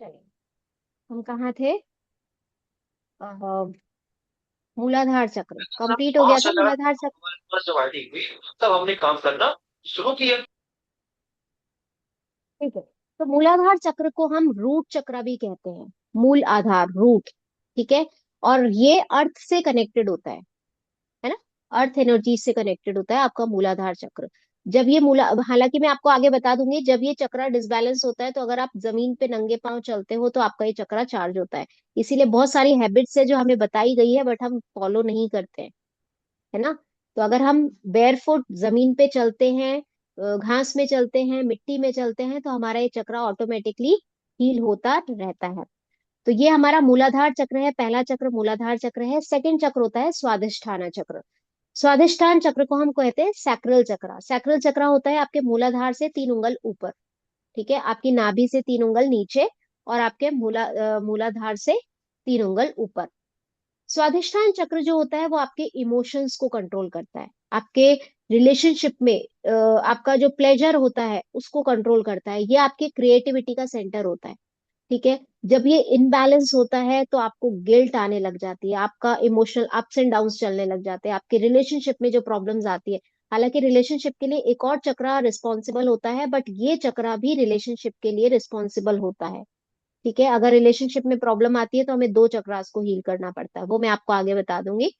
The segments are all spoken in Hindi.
चलिए, हम कहाँ थे? मूलाधार चक्र जब कंप्लीट हो वहां गया से था, लगा मूलाधार चक्र। हमारे पास जब आईडी हुई तब हमने काम करना शुरू किया। ठीक है। तो मूलाधार चक्र को हम रूट चक्र भी कहते हैं। मूल आधार, रूट। ठीक है। और ये अर्थ से कनेक्टेड होता है ना। अर्थ एनर्जी से कनेक्टेड होता है आपका मूलाधार चक्र। जब ये मूला हालांकि मैं आपको आगे बता दूंगी, जब ये चक्र डिसबैलेंस होता है तो अगर आप जमीन पे नंगे पांव चलते हो तो आपका ये चक्र चार्ज होता है। इसीलिए बहुत सारी हैबिट्स है जो हमें बताई गई है बट हम फॉलो नहीं करते हैं, है ना। तो अगर हम बेयरफुट जमीन पे चलते हैं, घास में चलते हैं, मिट्टी में चलते हैं, तो हमारा ये चक्र ऑटोमेटिकली हील होता रहता है। तो ये हमारा मूलाधार चक्र है, पहला चक्र मूलाधार चक्र है। सेकंड चक्र होता है स्वादिष्ठान चक्र। स्वादिष्ठान चक्र को हम कहते हैं सैक्रल चक्र। सैक्रल चक्र होता है आपके मूलाधार से 3 उंगल ऊपर। ठीक है, आपकी नाभि से 3 उंगल नीचे और आपके मूलाधार से 3 उंगल ऊपर। स्वाधिष्ठान चक्र जो होता है वो आपके इमोशंस को कंट्रोल करता है। आपके रिलेशनशिप में आपका जो प्लेजर होता है उसको कंट्रोल करता है। ये आपके क्रिएटिविटी का सेंटर होता है। ठीक है। जब ये इनबैलेंस होता है तो आपको गिल्ट आने लग जाती है, आपका इमोशनल अप्स एंड डाउन्स चलने लग जाते हैं, आपके रिलेशनशिप में जो प्रॉब्लम्स आती है। हालांकि रिलेशनशिप के लिए एक और चक्र रिस्पॉन्सिबल होता है, बट ये चक्र भी रिलेशनशिप के लिए रिस्पॉन्सिबल होता है। ठीक है। अगर रिलेशनशिप में प्रॉब्लम आती है तो हमें दो चक्रास को हील करना पड़ता है, वो मैं आपको आगे बता दूंगी।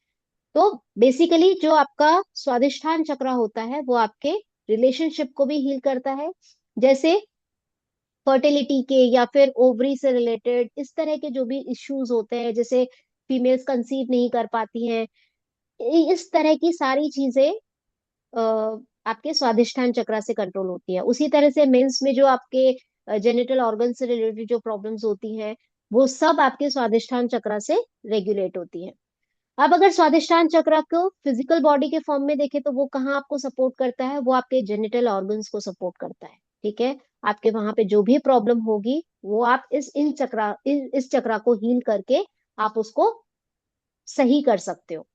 तो बेसिकली जो आपका स्वादिष्ठान चक्र होता है वो आपके रिलेशनशिप को भी हील करता है। जैसे फर्टिलिटी के या फिर ओवरी से रिलेटेड इस तरह के जो भी इश्यूज होते हैं, जैसे फीमेल्स कंसीव नहीं कर पाती हैं, इस तरह की सारी चीजें अ, आपके स्वादिष्ठान चक्र से कंट्रोल होती है। उसी तरह से मेंस में जो आपके जेनिटल ऑर्गन से रिलेटेड जो प्रॉब्लम्स होती हैं वो सब आपके स्वादिष्ठान चक्र से रेगुलेट होती हैं। अब अगर स्वादिष्ठान चक्र को फिजिकल बॉडी के फॉर्म में देखें तो वो कहाँ आपको सपोर्ट करता है? वो आपके जेनिटल ऑर्गन्स को सपोर्ट करता है। ठीक है। आपके वहां पे जो भी प्रॉब्लम होगी वो आप इस चक्र को हील करके आप उसको सही कर सकते हो।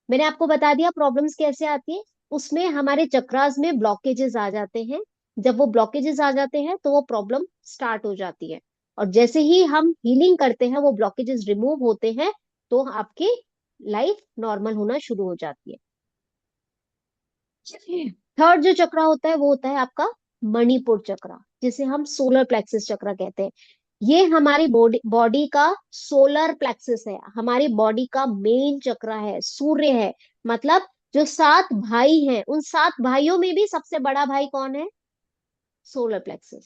मैंने आपको बता दिया प्रॉब्लम्स कैसे आती है। उसमें हमारे चक्रास में ब्लॉकेजेस आ जाते हैं। जब वो ब्लॉकेजेस आ जाते हैं तो वो प्रॉब्लम स्टार्ट हो जाती है। और जैसे ही हम हीलिंग करते हैं वो ब्लॉकेजेस रिमूव होते हैं, तो आपकी लाइफ नॉर्मल होना शुरू हो जाती है। थर्ड जो चक्र होता है वो होता है आपका मणिपुर चक्र, जिसे हम सोलर प्लेक्सिस चक्र कहते हैं। ये हमारी बॉडी बॉडी का सोलर प्लेक्सिस है, हमारी बॉडी का मेन चक्र है, सूर्य है। मतलब जो 7 भाई हैं उन 7 भाइयों में भी सबसे बड़ा भाई कौन है? Solar plexus.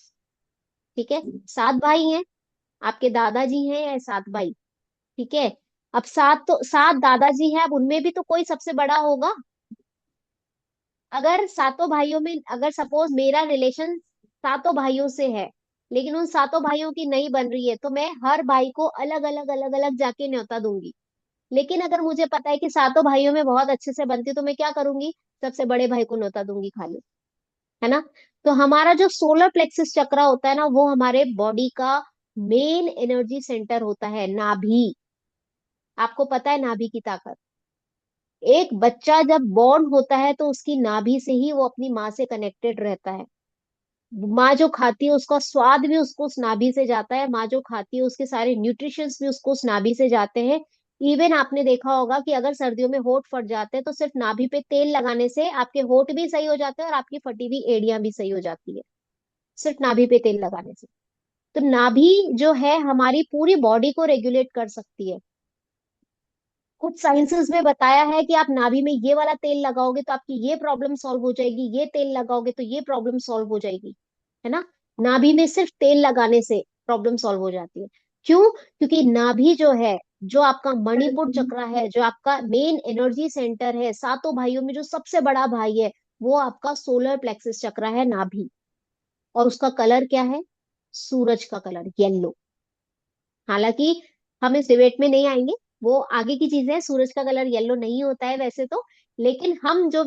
ठीक है। 7 भाई हैं, आपके दादाजी हैं या 7 भाई? ठीक है। अब 7 दादाजी हैं, अब उनमें भी तो कोई सबसे बड़ा होगा। अगर सातों भाइयों में, अगर सपोज मेरा रिलेशन 7 भाइयों से है लेकिन उन 7 भाइयों की नहीं बन रही है, तो मैं हर भाई को अलग अलग जाके न्योता दूंगी। लेकिन अगर मुझे पता है कि 7 भाइयों में बहुत अच्छे से बनती है तो मैं क्या करूंगी? सबसे बड़े भाई को न्योता दूंगी खाली। है ना। तो हमारा जो सोलर प्लेक्सिस चक्र होता है ना, वो हमारे बॉडी का मेन एनर्जी सेंटर होता है, नाभि। आपको पता है नाभि की ताकत। एक बच्चा जब बॉर्न होता है तो उसकी नाभि से ही वो अपनी माँ से कनेक्टेड रहता है। माँ जो खाती है उसका स्वाद भी उसको उस नाभि से जाता है, माँ जो खाती है उसके सारे न्यूट्रिशंस भी उसको उस नाभि से जाते हैं। इवन आपने देखा होगा कि अगर सर्दियों में होंठ फट जाते हैं तो सिर्फ नाभि पे तेल लगाने से आपके होंठ भी सही हो जाते हैं और आपकी फटी हुई एड़ियां भी सही हो जाती है, सिर्फ नाभि पे तेल लगाने से। तो नाभि जो है हमारी पूरी बॉडी को रेगुलेट कर सकती है। कुछ साइंसेस में बताया है कि आप नाभि में ये वाला तेल लगाओगे तो आपकी ये प्रॉब्लम सॉल्व हो जाएगी, ये तेल लगाओगे तो ये प्रॉब्लम सॉल्व हो जाएगी। है ना। नाभि में सिर्फ तेल लगाने से प्रॉब्लम सॉल्व हो जाती है। क्यों? क्योंकि नाभि जो है, जो आपका मणिपुर चक्र है, जो आपका मेन एनर्जी सेंटर है, 7 भाइयों में जो सबसे बड़ा भाई है, वो आपका सोलर प्लेक्सिस चक्र है, नाभि। और उसका कलर क्या है? सूरज का कलर, येलो। हालांकि हम इस डिबेट में नहीं आएंगे, वो आगे की चीजें हैं। सूरज का कलर येलो नहीं होता है वैसे तो, लेकिन हम जो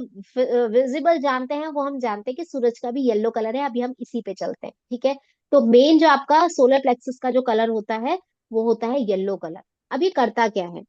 विजिबल जानते हैं वो हम जानते हैं कि सूरज का भी येलो कलर है। अभी हम इसी पे चलते हैं। ठीक है। तो मेन जो आपका सोलर प्लेक्सस का जो कलर होता है वो होता है येलो कलर। अब ये करता क्या है?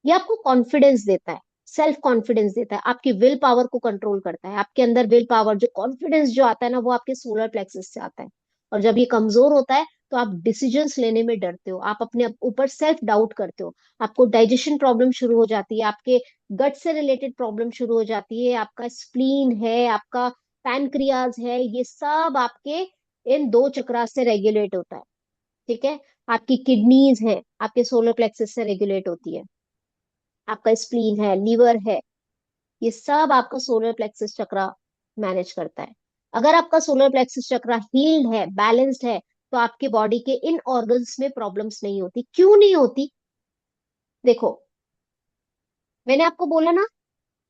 ये आपको कॉन्फिडेंस देता है, सेल्फ कॉन्फिडेंस देता है, आपकी विल पावर को कंट्रोल करता है। आपके अंदर विल पावर, जो कॉन्फिडेंस जो आता है ना, वो आपके सोलर प्लेक्सस से आता है। और जब ये कमजोर होता है तो आप डिसीजंस लेने में डरते हो, आप अपने ऊपर सेल्फ डाउट करते हो, आपको डाइजेशन प्रॉब्लम शुरू हो जाती है, आपके गट से रिलेटेड प्रॉब्लम शुरू हो जाती है, आपका स्प्लीन है, आपका पैनक्रियाज है, ये सब आपके इन दो चक्रा से रेगुलेट होता है। ठीक है। आपकी किडनीज है, आपके सोलर प्लेक्सस से रेगुलेट होती है, आपका स्प्लीन है, लीवर है, ये सब आपका सोलर प्लेक्सस चक्रा मैनेज करता है। अगर आपका सोलर प्लेक्सस चक्रा हील्ड है, बैलेंस्ड है, तो आपके बॉडी के इन ऑर्गन्स में प्रॉब्लम्स नहीं होती। क्यों नहीं होती? देखो, मैंने आपको बोला ना,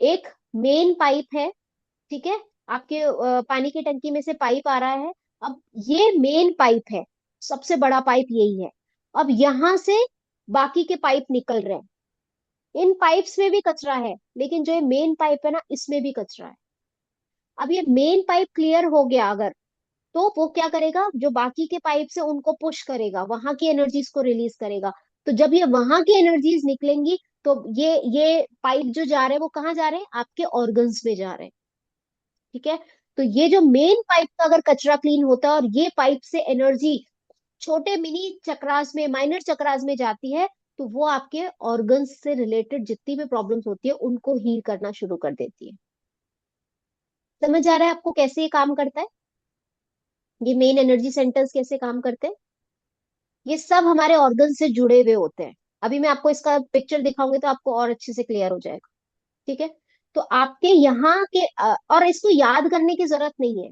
एक मेन पाइप है, ठीक है, आपके पानी की टंकी में से पाइप आ रहा है। अब ये मेन पाइप है, सबसे बड़ा पाइप यही है। अब यहां से बाकी के पाइप निकल रहे हैं, इन पाइप्स में भी कचरा है, लेकिन जो ये मेन पाइप है ना, इसमें भी कचरा है। अब ये मेन पाइप क्लियर हो गया अगर, तो वो क्या करेगा, जो बाकी के पाइप से उनको पुश करेगा, वहां की एनर्जीज को रिलीज करेगा। तो जब ये वहां की एनर्जीज निकलेंगी, तो ये पाइप जो जा रहे हैं वो कहाँ जा रहे हैं, आपके ऑर्गन्स में जा रहे हैं। ठीक है। तो ये जो मेन पाइप का अगर कचरा क्लीन होता है और ये पाइप से एनर्जी छोटे मिनी चक्रास में, माइनर चक्रास में जाती है, तो वो आपके ऑर्गन्स से रिलेटेड जितनी भी प्रॉब्लम्स होती है उनको हील करना शुरू कर देती है। समझ आ रहा है आपको कैसे ये काम करता है, ये मेन एनर्जी सेंटर्स कैसे काम करते हैं? ये सब हमारे ऑर्गन से जुड़े हुए होते हैं। अभी मैं आपको इसका पिक्चर दिखाऊंगी तो आपको और अच्छे से क्लियर हो जाएगा। ठीक है। तो आपके यहाँ के और इसको याद करने की जरूरत नहीं है,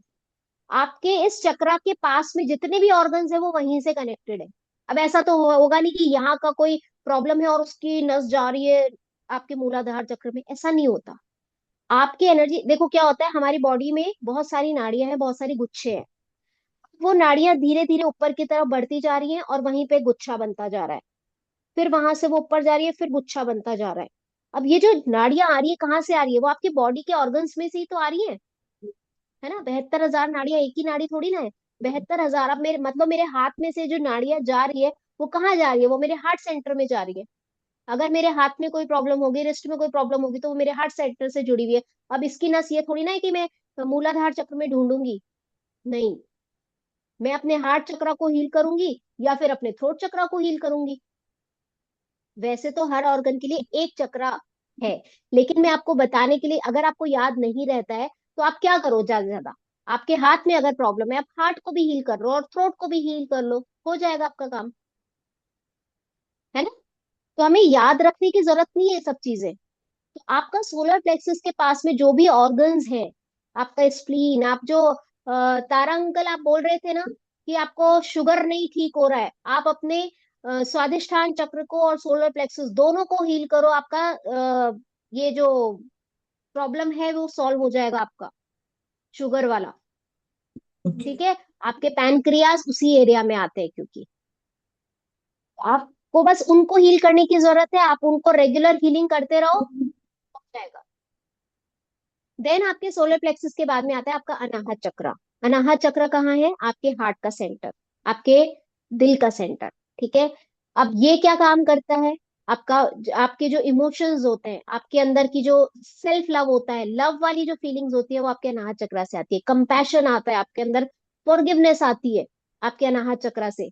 आपके इस चक्रा के पास में जितने भी ऑर्गन्स है वो वहीं से कनेक्टेड है। अब ऐसा तो होगा नहीं कि यहाँ का कोई प्रॉब्लम है और उसकी नस जा रही है आपके मूलाधार चक्र में, ऐसा नहीं होता। आपकी एनर्जी देखो, क्या होता है, हमारी बॉडी में बहुत सारी नाड़ियां हैं, बहुत सारी गुच्छे हैं। वो नाड़ियां धीरे धीरे ऊपर की तरफ बढ़ती जा रही हैं और वहीं पे गुच्छा बनता जा रहा है, फिर वहां से वो ऊपर जा रही है, फिर गुच्छा बनता जा रहा है। अब ये जो नाड़ियां आ रही है कहाँ से आ रही है, वो आपके बॉडी के ऑर्गन्स में से ही तो आ रही है ना। 72,000 नाड़ियां, एक ही नाड़ी थोड़ी ना है, 72,000। अब मेरे मतलब मेरे हाथ में से जो नाड़ियां जा रही है वो कहाँ जा रही है, वो मेरे हार्ट सेंटर में जा रही है। अगर मेरे हाथ में कोई प्रॉब्लम होगी, रिस्ट में कोई प्रॉब्लम होगी, तो वो मेरे हार्ट सेंटर से जुड़ी हुई है। अब इसकी नस ये थोड़ी ना है कि मैं मूलाधार चक्र में ढूंढूंगी, नहीं, मैं अपने हार्ट चक्र को हील करूंगी या फिर अपने थ्रोट चक्र को हील करूंगी। वैसे तो हर ऑर्गन के लिए एक चक्रा है, लेकिन मैं आपको बताने के लिए, अगर आपको याद नहीं रहता है तो आप क्या करो, ज्यादा से ज्यादा आपके हाथ में अगर प्रॉब्लम है, आप हार्ट को भी हील कर लो और थ्रोट को भी हील कर लो, हो जाएगा आपका काम, है ना। तो हमें याद रखने की जरूरत नहीं है ये सब चीजें। तो आपका सोलर प्लेक्सस के पास में जो भी ऑर्गन्स है, आपका स्प्लीन, आप जो तारा अंकल आप बोल रहे थे ना कि आपको शुगर नहीं ठीक हो रहा है, आप अपने स्वादिष्ठान चक्र को और सोलर प्लेक्सस दोनों को हील करो, आपका ये जो प्रॉब्लम है वो सॉल्व हो जाएगा आपका, शुगर वाला। ठीक है। आपके पैनक्रियास उसी एरिया में आते हैं, क्योंकि आपको बस उनको हील करने की जरूरत है, आप उनको रेगुलर हीलिंग करते रहो, हो जाएगा। देन आपके सोलर प्लेक्सस के बाद में आता है आपका अनाहत चक्र। अनाहत चक्र कहाँ है, आपके हार्ट का सेंटर, आपके दिल का सेंटर। ठीक है। अब ये क्या काम करता है, आपका, आपके जो इमोशंस होते हैं, आपके अंदर की जो सेल्फ लव होता है, लव वाली जो फीलिंग्स होती है, वो आपके अनाहत चक्र से आती है। कंपैशन आता है आपके अंदर, फॉरगिवनेस आती है आपके अनाहत चक्र से।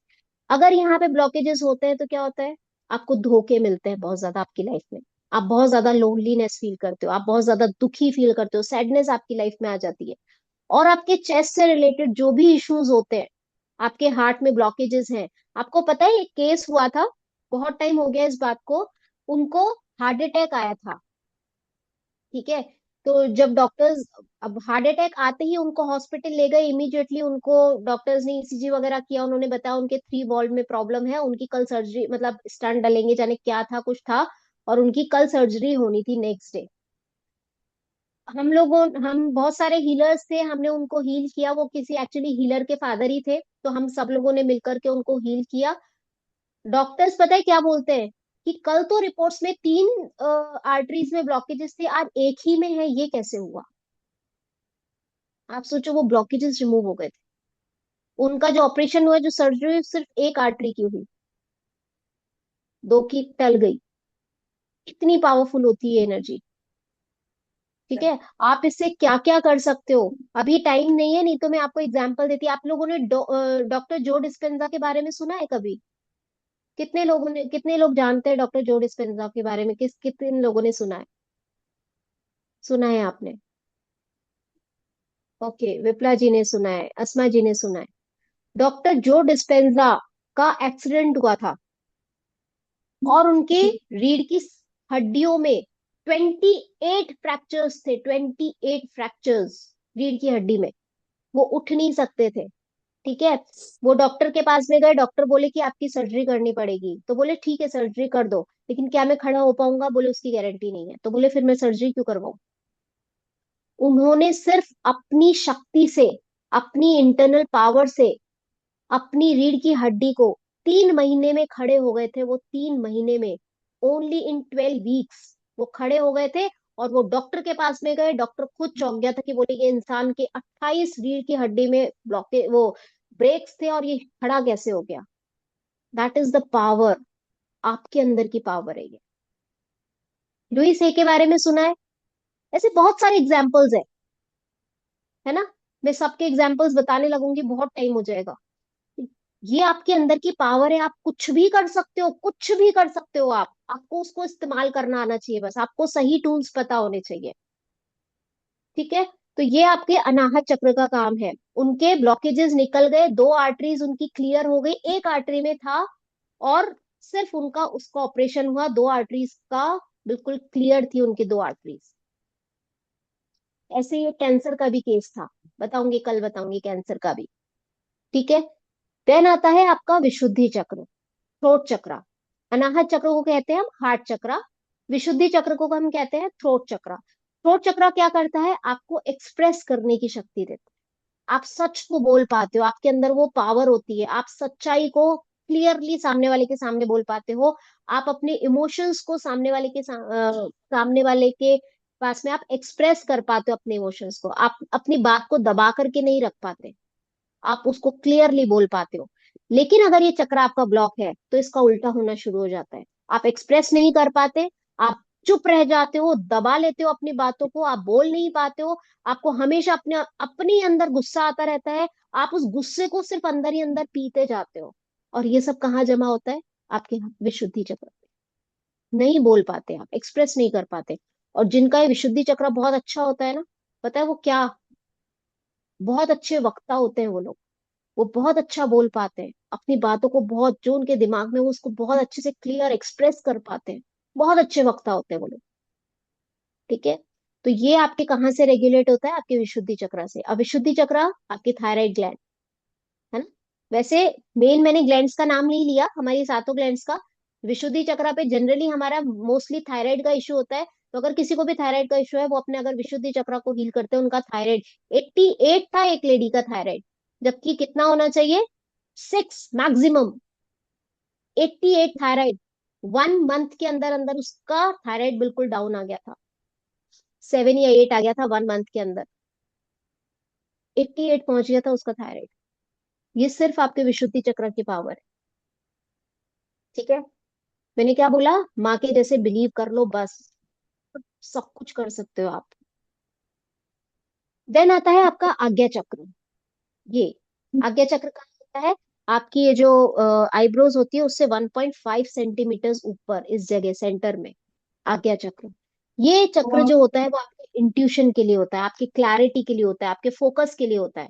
अगर यहाँ पे ब्लॉकेजेस होते हैं तो क्या होता है, आपको धोखे मिलते हैं बहुत ज्यादा आपकी लाइफ में, आप बहुत ज्यादा लोनलीनेस फील करते हो, आप बहुत ज्यादा दुखी फील करते हो, सैडनेस आपकी लाइफ में आ जाती है। और आपके चेस्ट से रिलेटेड जो भी इश्यूज होते हैं, आपके हार्ट में ब्लॉकेजेस हैं। आपको पता है एक केस हुआ था, बहुत टाइम हो गया इस बात को, उनको हार्ट अटैक आया था। ठीक है। तो जब डॉक्टर्स, अब हार्ट अटैक आते ही उनको हॉस्पिटल ले गए, इमीडिएटली उनको डॉक्टर्स ने ईसीजी वगैरह किया, उन्होंने बताया उनके 3 वॉल्व में प्रॉब्लम है, उनकी कल सर्जरी, मतलब स्टंट डलेंगे, जाने क्या था, कुछ था, और उनकी कल सर्जरी होनी थी नेक्स्ट डे। हम बहुत सारे हीलर्स थे, हमने उनको हील किया, वो किसी एक्चुअली हीलर के फादर ही थे, तो हम सब लोगों ने मिलकर के उनको हील किया। डॉक्टर्स पता है क्या बोलते हैं, कि कल तो रिपोर्ट्स में 3 आर्टरीज में ब्लॉकेजेस थे, आज एक ही में है, ये कैसे हुआ? आप सोचो, वो ब्लॉकेजेस रिमूव हो गए थे, उनका जो ऑपरेशन हुआ, जो सर्जरी हुई, सिर्फ एक आर्टरी की हुई, दो की टल गई। कितनी पावरफुल होती है एनर्जी। ठीक है। आप इससे क्या क्या कर सकते हो, अभी टाइम नहीं है, नहीं तो मैं आपको एग्जांपल देती। आप लोगों ने डॉक्टर जो डिस्पेंजा के बारे में सुना है कभी? कितने लोग जानते हैं डॉक्टर जो डिस्पेंजा के बारे में? कितने लोगों ने सुना है? सुना है आपने? ओके, विप्ला जी ने सुना है, अस्मा जी ने सुना है। डॉक्टर जो डिस्पेंजा का एक्सीडेंट हुआ था, और उनके रीढ़ की हड्डियों में 28 फ्रैक्चर्स थे, 28 फ्रैक्चर्स रीढ़ की हड्डी में। वो उठ नहीं सकते थे। ठीक है। वो डॉक्टर के पास में गए, डॉक्टर बोले कि आपकी सर्जरी करनी पड़ेगी, तो बोले ठीक है सर्जरी कर दो, लेकिन क्या मैं खड़ा हो पाऊंगा? बोले उसकी गारंटी नहीं है। तो बोले फिर मैं सर्जरी क्यों करवाऊं? उन्होंने सिर्फ अपनी शक्ति से, अपनी इंटरनल पावर से, अपनी रीढ़ की हड्डी को 3 महीने में खड़े हो गए थे। वो 3 महीने में, ओनली इन 12 वीक्स वो खड़े हो गए थे। और वो डॉक्टर के पास में गए, डॉक्टर खुद चौंक गया था कि बोले ये इंसान के 28 रीढ़ की हड्डी में ब्लॉके वो ब्रेक्स थे, और ये खड़ा कैसे हो गया? That is the power. आपके अंदर की पावर है ये। लुइस हे के बारे में सुना है? ऐसे बहुत सारे एग्जाम्पल्स है ना। मैं सबके एग्जाम्पल्स बताने लगूंगी, बहुत टाइम हो जाएगा। ये आपके अंदर की पावर है, आप कुछ भी कर सकते हो, कुछ भी कर सकते हो। आप आपको उसको इस्तेमाल करना आना चाहिए, बस आपको सही टूल्स पता होने चाहिए। ठीक है। तो ये आपके अनाहत चक्र का काम है। उनके ब्लॉकेजेस निकल गए, 2 आर्टरीज उनकी क्लियर हो गई, एक आर्टरी में था, और सिर्फ उनका उसका ऑपरेशन हुआ, 2 आर्टरीज का बिल्कुल क्लियर थी उनकी 2 आर्टरीज। ऐसे ये कैंसर का भी केस था, बताऊंगी कल, बताऊंगी कैंसर का भी। ठीक है। देन आता है आपका विशुद्धि चक्र, थ्रोट चक्र। अनाहत चक्र को कहते हैं हम हार्ट चक्र, विशुद्धि चक्र को हम कहते हैं थ्रोट चक्र। थ्रोट चक्र क्या करता है? आपको एक्सप्रेस करने की शक्ति देता है। आप सच को बोल पाते हो, आपके अंदर वो पावर होती है, आप सच्चाई को क्लियरली सामने वाले के सामने बोल पाते हो। आप अपने इमोशंस को सामने वाले के पास में आप एक्सप्रेस कर पाते हो, अपने इमोशंस को। आप अपनी बात को दबा करके नहीं रख पाते, आप उसको क्लियरली बोल पाते हो। लेकिन अगर ये चक्र आपका ब्लॉक है, तो इसका उल्टा होना शुरू हो जाता है। आप एक्सप्रेस नहीं कर पाते, आप चुप रह जाते हो, दबा लेते हो अपनी बातों को, आप बोल नहीं पाते हो। आपको हमेशा अपने अपने अंदर गुस्सा आता रहता है। आप उस गुस्से को सिर्फ अंदर ही अंदर पीते जाते हो। और ये सब कहाँ जमा होता है? आपके विशुद्धि चक्र पे। नहीं बोल पाते, आप एक्सप्रेस नहीं कर पाते। और जिनका ये विशुद्धि चक्र बहुत अच्छा होता है ना, पता है वो क्या? बहुत अच्छे वक्ता होते हैं वो लोग। वो बहुत अच्छा बोल पाते हैं अपनी बातों को, बहुत जो उनके दिमाग में वो उसको बहुत अच्छे से क्लियर एक्सप्रेस कर पाते हैं। बहुत अच्छे वक्ता होते हैं वो लोग। ठीक है। तो ये आपके कहाँ से रेगुलेट होता है? आपके विशुद्धि चक्र से। अब विशुद्धि चक्र आपकी थायराइड ग्लैंड है ना। वैसे मेन मैंने ग्लैंड्स का नाम नहीं लिया, हमारी सातों ग्लैंड्स का। विशुद्धि चक्र पे जनरली हमारा मोस्टली थायराइड का इशू होता है। तो अगर किसी को भी थायराइड का इशू है, वो अपने अगर विशुद्धि चक्र को हील करते हैं, उनका थायराइड 88 था एक लेडी का थायराइड, जबकि कितना होना चाहिए? 6 मैक्सिमम। 88 थायराइड, 1 मंथ के अंदर अंदर उसका थायराइड बिल्कुल डाउन आ गया था। 7 या 8 आ गया था 1 मंथ के अंदर। 88 पहुंच गया था उसका थायराइड। ये सिर्फ आपके विशुद्धि चक्र की पावर है। ठीक है। मैंने क्या बोला? माँ के जैसे बिलीव कर लो बस, सब कुछ कर सकते हो आप। देन आता है आपका आज्ञा चक्र। ये आज्ञा चक्र का होता है, आपकी ये जो आईब्रोज होती है उससे 1.5 सेंटीमीटर ऊपर, इस जगह सेंटर में आज्ञा चक्र। ये चक्र जो होता है वो आपके इंट्यूशन के लिए होता है, आपकी क्लैरिटी के लिए होता है, आपके फोकस के लिए होता है।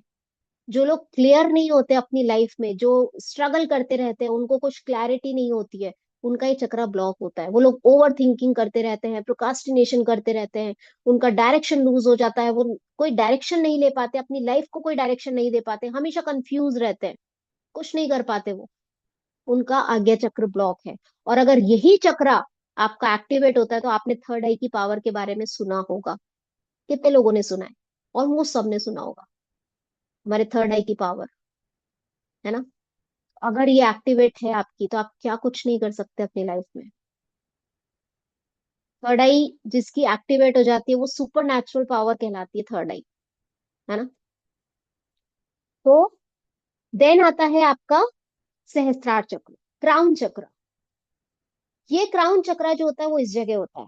जो लोग क्लियर नहीं होते अपनी लाइफ में, जो स्ट्रगल करते रहते हैं, उनको कुछ क्लैरिटी नहीं होती है, उनका ये चक्रा ब्लॉक होता है। वो लोग ओवर थिंकिंग करते रहते हैं, प्रोकास्टिनेशन करते रहते हैं, उनका डायरेक्शन लूज हो जाता है, वो कोई डायरेक्शन नहीं ले पाते, अपनी लाइफ को कोई डायरेक्शन नहीं दे पाते, हमेशा कंफ्यूज रहते हैं, कुछ नहीं कर पाते वो। उनका आज्ञा चक्र ब्लॉक है। और अगर यही चक्रा आपका एक्टिवेट होता है, तो आपने थर्ड आई की पावर के बारे में सुना होगा। कितने लोगों ने सुना है? ऑलमोस्ट सबने सुना होगा, हमारे थर्ड आई की पावर, है ना। अगर ये एक्टिवेट है आपकी, तो आप क्या कुछ नहीं कर सकते अपनी लाइफ में। थर्ड आई जिसकी एक्टिवेट हो जाती है, वो सुपर नेचुरल पावर कहलाती है थर्ड आई, है ना। तो देन आता है आपका सहस्त्रार चक्र, क्राउन चक्र। ये क्राउन चक्र जो होता है वो इस जगह होता है।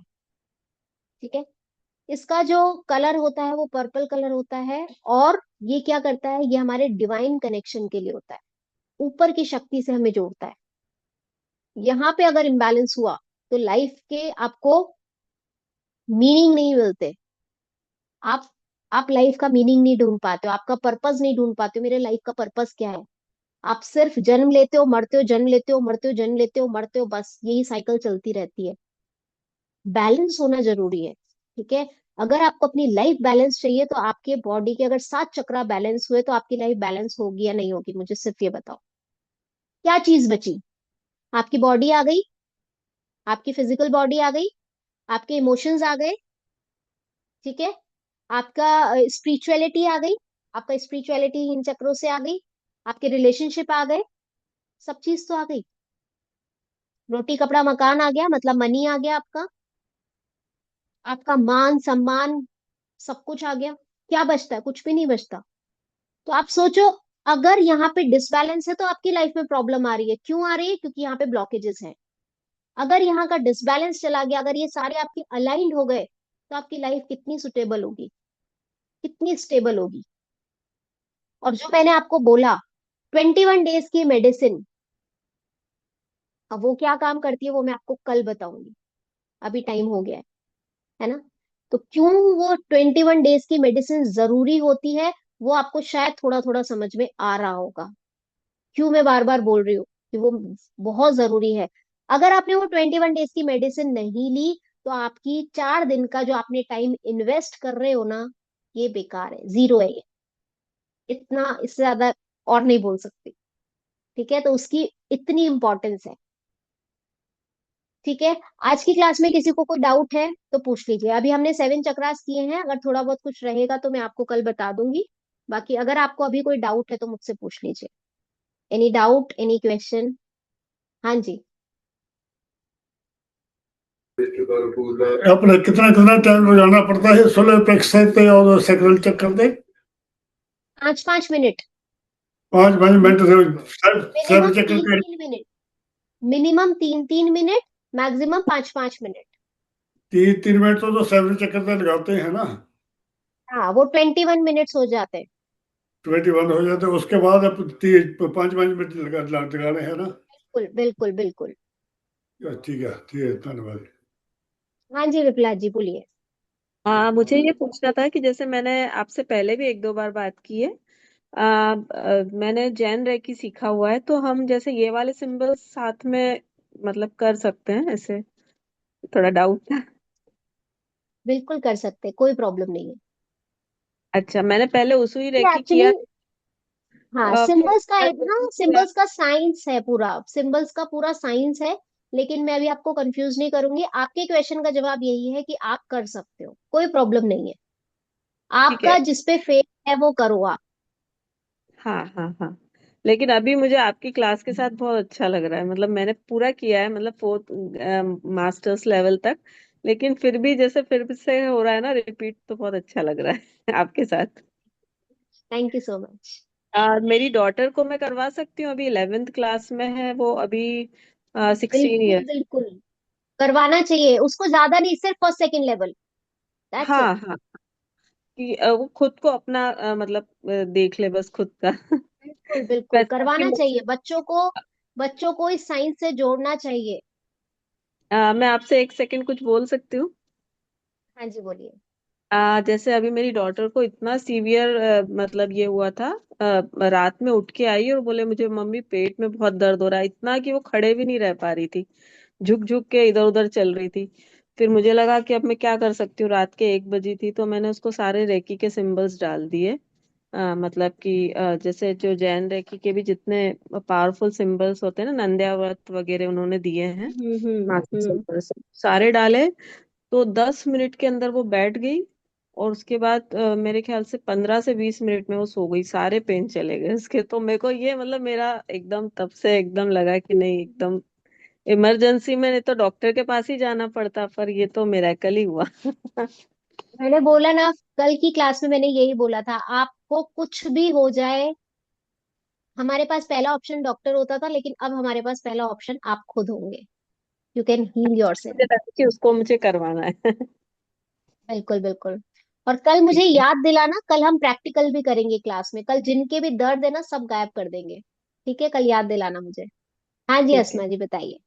ठीक है। इसका जो कलर होता है वो पर्पल कलर होता है। और ये क्या करता है, ये हमारे डिवाइन कनेक्शन के लिए होता है, ऊपर की शक्ति से हमें जोड़ता है। यहाँ पे अगर इम्बैलेंस हुआ तो लाइफ के आपको मीनिंग नहीं मिलते। आप आप लाइफ का मीनिंग नहीं ढूंढ पाते हो, आपका पर्पस नहीं ढूंढ पाते हो, मेरे लाइफ का पर्पस क्या है। आप सिर्फ जन्म लेते हो, मरते हो, जन्म लेते हो, मरते हो, जन्म लेते हो, मरते हो, बस यही साइकिल चलती रहती है। बैलेंस होना जरूरी है। ठीक है। अगर आपको अपनी लाइफ बैलेंस चाहिए तो आपके बॉडी के अगर 7 चक्रा बैलेंस हुए तो आपकी लाइफ बैलेंस होगी या नहीं होगी, मुझे सिर्फ ये बताओ। क्या चीज बची? आपकी बॉडी आ गई, आपकी फिजिकल बॉडी आ गई, आपके इमोशंस आ गए, ठीक है, आपका स्पिरिचुअलिटी आ गई, आपका स्पिरिचुअलिटी इन चक्रों से आ गई, आपके रिलेशनशिप आ गए, सब चीज तो आ गई। रोटी कपड़ा मकान आ गया, मतलब मनी आ गया आपका, आपका मान सम्मान, सब कुछ आ गया। क्या बचता है? कुछ भी नहीं बचता। तो आप सोचो, अगर यहाँ पे डिसबैलेंस है तो आपकी लाइफ में प्रॉब्लम आ रही है। क्यों आ रही है? क्योंकि यहाँ पे ब्लॉकेजेस हैं। अगर यहाँ का डिसबैलेंस चला गया, अगर ये सारे आपके अलाइंड हो गए, तो आपकी लाइफ कितनी सुटेबल होगी, कितनी स्टेबल होगी। और जो मैंने आपको बोला 21 डेज की मेडिसिन, अब वो क्या काम करती है वो मैं आपको कल बताऊंगी, अभी टाइम हो गया है ना। तो क्यों वो 21 डेज की मेडिसिन जरूरी होती है, वो आपको शायद थोड़ा थोड़ा समझ में आ रहा होगा। क्यों मैं बार बार बोल रही हूँ कि वो बहुत जरूरी है। अगर आपने वो 21 डेज की मेडिसिन नहीं ली तो आपकी 4 दिन का जो आपने टाइम इन्वेस्ट कर रहे हो ना, ये बेकार है, जीरो है ये। इतना, इससे ज्यादा और नहीं बोल सकती। ठीक है, तो उसकी इतनी इंपॉर्टेंस है। ठीक है। आज की क्लास में किसी को कोई डाउट है तो पूछ लीजिए। अभी हमने 7 चक्रास किए हैं, अगर थोड़ा बहुत कुछ रहेगा तो मैं आपको कल बता दूंगी। बाकी अगर आपको अभी कोई डाउट है तो मुझसे पूछ लीजिए। Any doubt, any question? हाँ जी। अपने कितना कितना टाइम लगाना पड़ता है सोलर प्लेक्स पे और सेक्रल चेक करते? 5-5 मिनट। 5 5 मिनट से मिनिमम सेवन चेक तीन करके तीन minute minimum 3-3 minute, maximum 5-5 minute. 3 3 minute तो सेवन चेक करते लगाते हैं ना। हाँ, वो 21 मिनट्स हो जाते हैं। 21 हो जाते हैं, उसके बाद अब 5 5 मिनट लगाने हैं ना। बिल्कुल बिल्कुल बिल्कुल। ठीक है, धन्यवाद। हाँ जी विप्ला जी, बोलिए। हाँ, मुझे ये पूछना था कि जैसे मैंने आपसे पहले भी एक दो बार बात की है। मैंने जैन रेकी सीखा हुआ है, तो हम जैसे ये वाले सिंबल्स साथ में मतलब कर सकते हैं ऐसे? थोड़ा डाउट था। बिल्कुल कर सकते हैं, कोई प्रॉब्लम नहीं है। अच्छा, मैंने पहले उसूई ये रेकी एक्चुअली, किया। हाँ, फिर सिंबल्स का उसके एक बाद ना, रेकी किया। सिंबल्स का साइंस है पूरा, सिंबल्स का पूरा साइंस है। लेकिन मैं अभी आपको कंफ्यूज नहीं करूंगी, आपके क्वेश्चन का जवाब यही है कि आप कर सकते हो, कोई प्रॉब्लम नहीं है। ठीक है। आपका जिसपे फेथ है वो करो आप। हाँ हाँ हाँ। लेकिन अभी मुझे आपकी क्लास के साथ बहुत अच्छा लग रहा है, मतलब मैंने पूरा किया है, मतलब फोर्थ मास्टर्स लेवल तक। लेकिन फिर भी जैसे फिर से हो रहा है ना रिपीट, तो बहुत अच्छा लग रहा है आपके साथ। Thank you so much. मेरी डॉटर को मैं करवा सकती हूँ, अभी 11th क्लास में है वो अभी, 16 ईयर। बिल्कुल बिल्कुल, करवाना चाहिए उसको, ज्यादा नहीं, सिर्फ फर्स्ट सेकंड लेवल, दैट्स हाँ इट। हाँ। कि वो खुद को अपना मतलब देख ले बस खुद का। बिल्कुल बिल्कुल वैसे आपकी करवाना चाहिए बच्चों को, बच्चों को इस साइंस से जोड़ना चाहिए। मैं आपसे एक सेकंड कुछ बोल सकती हूँ? हाँ जी, बोलिए। जैसे अभी मेरी डॉटर को इतना सीवियर मतलब ये हुआ था। रात में उठ के आई और बोले मुझे मम्मी पेट में बहुत दर्द हो रहा है, इतना कि वो खड़े भी नहीं रह पा रही थी, झुक झुक के इधर उधर चल रही थी। फिर मुझे लगा कि अब मैं क्या कर सकती हूँ, रात के 1 बजी थी, तो मैंने उसको सारे रेकी के सिंबल्स डाल दिए। मतलब कि जैसे जो जैन रेकी के भी जितने पावरफुल सिंबल्स होते हैं ना, नंद्यावत वगैरह उन्होंने दिए हैं, मास्टर हम्म। सिंबल्स सारे डाले। तो 10 मिनट के अंदर वो बैठ गई। और उसके बाद मेरे ख्याल से 15 से 20 मिनट में वो सो गई, सारे पेन चले गए उसके। तो मेरे को ये मतलब मेरा एकदम तब से एकदम लगा कि नहीं, एकदम इमरजेंसी में, नहीं तो डॉक्टर के पास ही जाना पड़ता, पर ये तो मिरेकल ही हुआ। मैंने बोला ना, कल की क्लास में मैंने यही बोला था, आपको कुछ भी हो जाए, हमारे पास पहला ऑप्शन डॉक्टर होता था, लेकिन अब हमारे पास पहला ऑप्शन आप खुद होंगे। You can heal yourself. मुझे लगा कि उसको मुझे करवाना है। बिल्कुल बिल्कुल। और कल मुझे ठीक है। याद दिलाना, कल हम प्रैक्टिकल भी करेंगे क्लास में, कल जिनके भी दर्द है ना सब गायब कर देंगे। ठीक है, कल याद दिलाना मुझे। हाँ जी ठीक है अस्मा जी बताइए।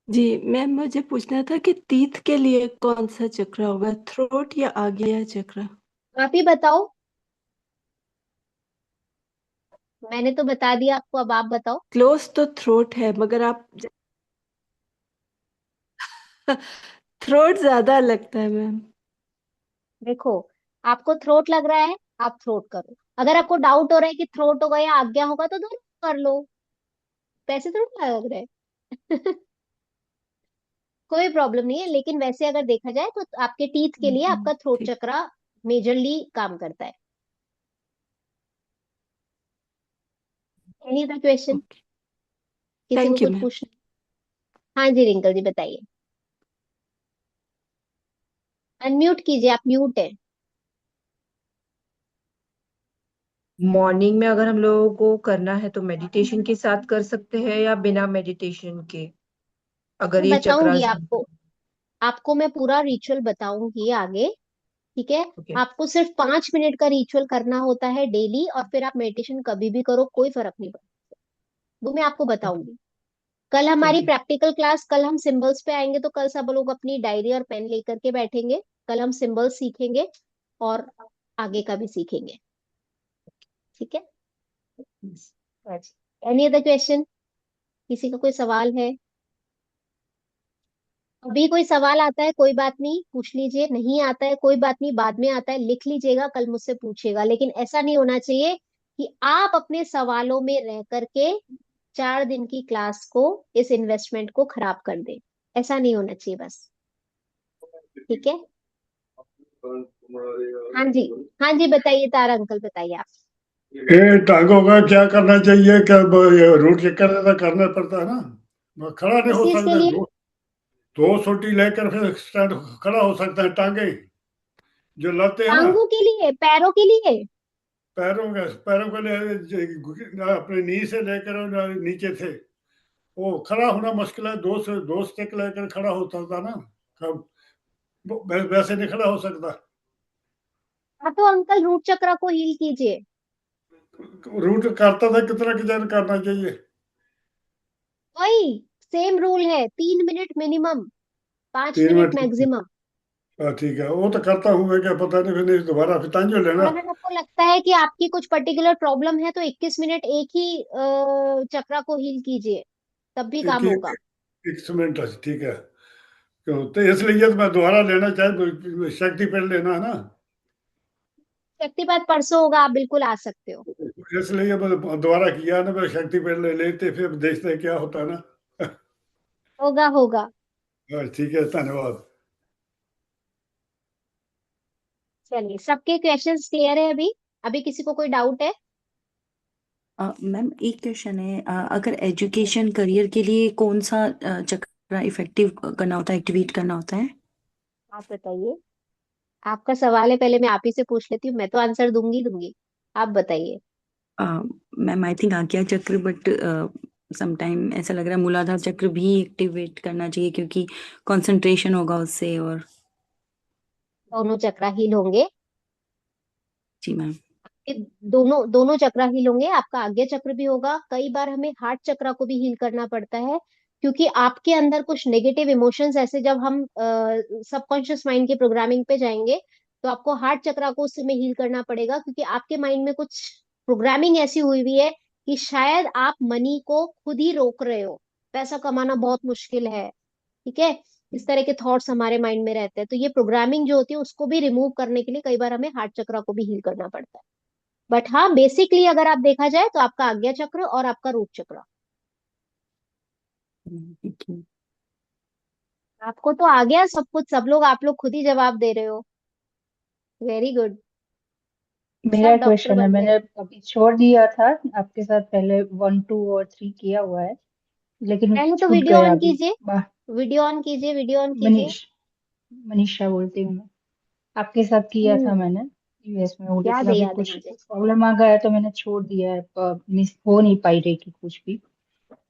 जी मैम, मुझे पूछना था कि तीत के लिए कौन सा चक्र होगा, थ्रोट या आज्ञा चक्र? आप ही बताओ, मैंने तो बता दिया आपको, अब आप बताओ। क्लोज तो थ्रोट है, मगर आप थ्रोट ज्यादा लगता है मैम। देखो, आपको थ्रोट लग रहा है, आप थ्रोट करो। अगर आपको डाउट हो रहा है कि थ्रोट होगा या आज्ञा होगा तो दोनों कर लो, पैसे थोड़ा लग रहे हैं। कोई प्रॉब्लम नहीं है, लेकिन वैसे अगर देखा जाए तो आपके टीथ के लिए आपका थ्रोट ठीक। चक्रा मेजरली काम करता है। एनी अदर क्वेश्चन, ओके, किसी को थैंक यू कुछ मैम। पूछना? हाँ जी रिंकल जी बताइए। अनम्यूट कीजिए, आप म्यूट है। मॉर्निंग में अगर हम लोगों को करना है तो मेडिटेशन के साथ कर सकते हैं या बिना मेडिटेशन के, अगर मैं ये बताऊंगी चक्रास। आपको, आपको मैं पूरा रिचुअल बताऊंगी आगे। ठीक है, ओके। आपको सिर्फ 5 मिनट का रिचुअल करना होता है डेली, और फिर आप मेडिटेशन कभी भी करो, कोई फर्क नहीं पड़ता। वो मैं आपको ओके। बताऊंगी। कल हमारी ठीक है। प्रैक्टिकल क्लास, कल हम सिंबल्स पे आएंगे, तो कल सब लोग अपनी डायरी और पेन लेकर के बैठेंगे। कल हम सिंबल्स सीखेंगे और आगे का भी सीखेंगे। ठीक है। एनी अदर क्वेश्चन, किसी का कोई सवाल है? अभी कोई सवाल आता है कोई बात नहीं, पूछ लीजिए। नहीं आता है कोई बात नहीं, बाद में आता है लिख लीजिएगा, कल मुझसे पूछेगा। लेकिन ऐसा नहीं होना चाहिए कि आप अपने सवालों में रह करके 4 दिन की क्लास को, इस इन्वेस्टमेंट को खराब कर दे। ऐसा नहीं होना चाहिए बस। ठीक है। हाँ जी, हाँ जी बताइए तारा अंकल, बताइए आप। ये टांगों का क्या करना चाहिए? क्या रूट चक्कर जैसा करना पड़ता है ना, वो खड़ा नहीं किस हो चीज के सकता। लिए? दो सोटी लेकर फिर स्टैंड खड़ा हो सकता है। टांगे जो लाते हैं ना, टांगों के लिए, पैरों के लिए? पैरों के लिए अपने नी से लेकर और नीचे थे, वो खड़ा होना मुश्किल है। दो स्टेक लेकर खड़ा होता था ना, कब वैसे नहीं खड़ा हो सकता। हाँ तो अंकल रूट चक्र को हील कीजिए। रूट करता था, कितना कितना करना चाहिए? वही सेम रूल है, 3 मिनट मिनिमम, पांच 3 मिनट? Minute maximum. हाँ ठीक है, वो तो करता हूँ मैं, क्या पता नहीं फिर नहीं दोबारा फिर तांजो और लेना। अगर आपको लगता है कि आपकी कुछ पर्टिकुलर प्रॉब्लम है तो 21 मिनट एक ही चक्र को हील कीजिए, तब भी एक काम एक होगा। 1 मिनट, ठीक है। तो इसलिए तो मैं दोबारा लेना चाहे तो शक्ति पहले लेना है ना, शक्तिपात परसों होगा, आप बिल्कुल आ सकते हो। इसलिए मैं दोबारा किया ना, मैं शक्ति पहले ले लेते फिर देखते क्या होता है ना। होगा होगा। हाँ, ठीक है, धन्यवाद। चलिए, सबके क्वेश्चंस क्लियर है अभी? अभी किसी को कोई डाउट है? मैम एक क्वेश्चन है, अगर एजुकेशन करियर के लिए कौन सा चक्र इफेक्टिव करना होता है, एक्टिवेट करना होता है? आप बताइए, आपका सवाल है, पहले मैं आप ही से पूछ लेती हूँ, मैं तो आंसर दूंगी दूंगी। आप बताइए। मैम आई थिंक आज्ञा चक्र, बट समटाइम ऐसा लग रहा है मूलाधार चक्र भी एक्टिवेट करना चाहिए, क्योंकि कंसंट्रेशन होगा उससे। और दोनों चक्र हील होंगे। जी मैम। ये दोनों दोनों चक्र हील होंगे, आपका आज्ञा चक्र भी होगा। कई बार हमें हार्ट चक्र को भी हील करना पड़ता है, क्योंकि आपके अंदर कुछ नेगेटिव इमोशंस ऐसे, जब हम सबकॉन्शियस माइंड की प्रोग्रामिंग पे जाएंगे तो आपको हार्ट चक्र को उस समय हील करना पड़ेगा, क्योंकि आपके माइंड में कुछ प्रोग्रामिंग ऐसी हुई हुई है कि शायद आप मनी को खुद ही रोक रहे हो, पैसा कमाना बहुत मुश्किल है। ठीक है, इस तरह के थॉट्स हमारे माइंड में रहते हैं, तो ये प्रोग्रामिंग जो होती है उसको भी रिमूव करने के लिए कई बार हमें हार्ट चक्र को भी हील करना पड़ता है। बट हाँ, बेसिकली अगर आप देखा जाए तो आपका आज्ञा चक्र और आपका रूट चक्र। Thank you. आपको तो आ गया सब कुछ, सब लोग, आप लोग खुद ही जवाब दे रहे हो। Very good. मेरा सब डॉक्टर क्वेश्चन है, बन मैंने गए। अभी छोड़ दिया था आपके साथ, पहले 1 2 और 3 किया हुआ है, लेकिन पहले तो छूट वीडियो गया ऑन अभी। कीजिए, वीडियो ऑन कीजिए, वीडियो ऑन कीजिए। मनीष मनीषा बोलती हूँ मैं। आपके साथ किया था हम्म, मैंने यूएस में हूँ, लेकिन अभी याद है कुछ मुझे। प्रॉब्लम आ गया है तो मैंने छोड़ दिया है। मिस हो नहीं पाई रही थी कुछ भी,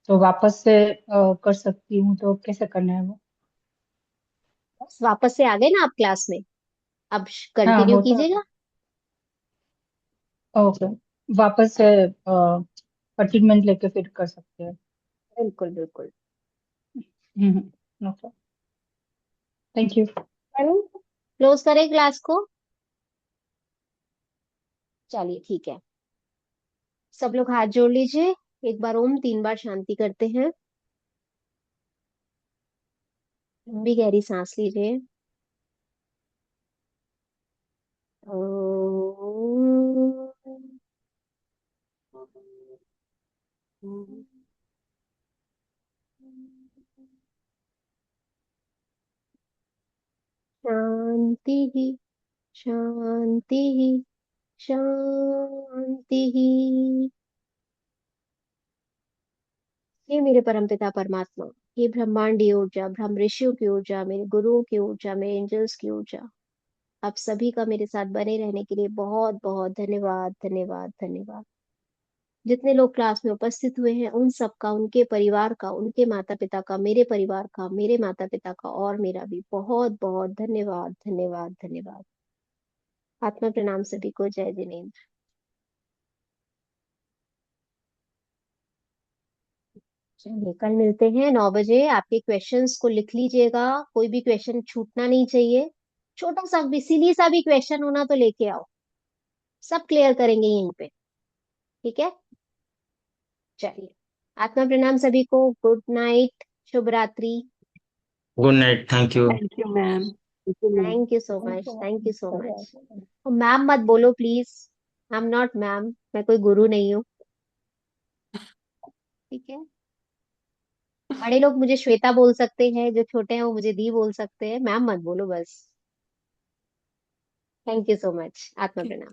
तो वापस से कर सकती हूँ तो कैसे करना है वो? वापस से आ गए ना आप क्लास में, अब हाँ कंटिन्यू वो तो कीजिएगा। ओके, वापस से 30 मिनट लेके फिर कर सकते हैं। बिल्कुल बिल्कुल। Okay, thank you. क्लोज करें क्लास को। चलिए ठीक है, सब लोग हाथ जोड़ लीजिए, एक बार ओम 3 बार शांति करते हैं। लंबी गहरी सांस लीजिए। शांति ही, शांति ही, शांति ही। ये मेरे परमपिता परमात्मा, ये ब्रह्मांडीय ऊर्जा, ब्रह्म ऋषियों की ऊर्जा, मेरे गुरुओं की ऊर्जा, मेरे एंजल्स की ऊर्जा, आप सभी का मेरे साथ बने रहने के लिए बहुत बहुत धन्यवाद धन्यवाद धन्यवाद। जितने लोग क्लास में उपस्थित हुए हैं उन सबका, उनके परिवार का, उनके माता पिता का, मेरे परिवार का, मेरे माता पिता का और मेरा भी बहुत बहुत धन्यवाद धन्यवाद धन्यवाद। आत्मा प्रणाम सभी को। जय जिनेन्द्र। चलिए कल मिलते हैं 9 बजे। आपके क्वेश्चंस को लिख लीजिएगा, कोई भी क्वेश्चन छूटना नहीं चाहिए। छोटा सा भी सिली सा भी क्वेश्चन होना तो लेके आओ, सब क्लियर करेंगे यहीं पे। ठीक है, चलिए आत्मा प्रणाम सभी को। गुड नाइट, शुभ रात्रि। Good night, thank you. Thank you ma'am. Thank you ma'am. Thank you so much, thank you so much. Ma'am मत बोलो please, I am not ma'am, मैं कोई गुरु नहीं हूँ। ठीक है, बड़े लोग मुझे श्वेता बोल सकते हैं, जो छोटे हैं वो मुझे दी बोल सकते हैं, मैम मत बोलो बस। थैंक यू सो मच, आत्मा प्रणाम।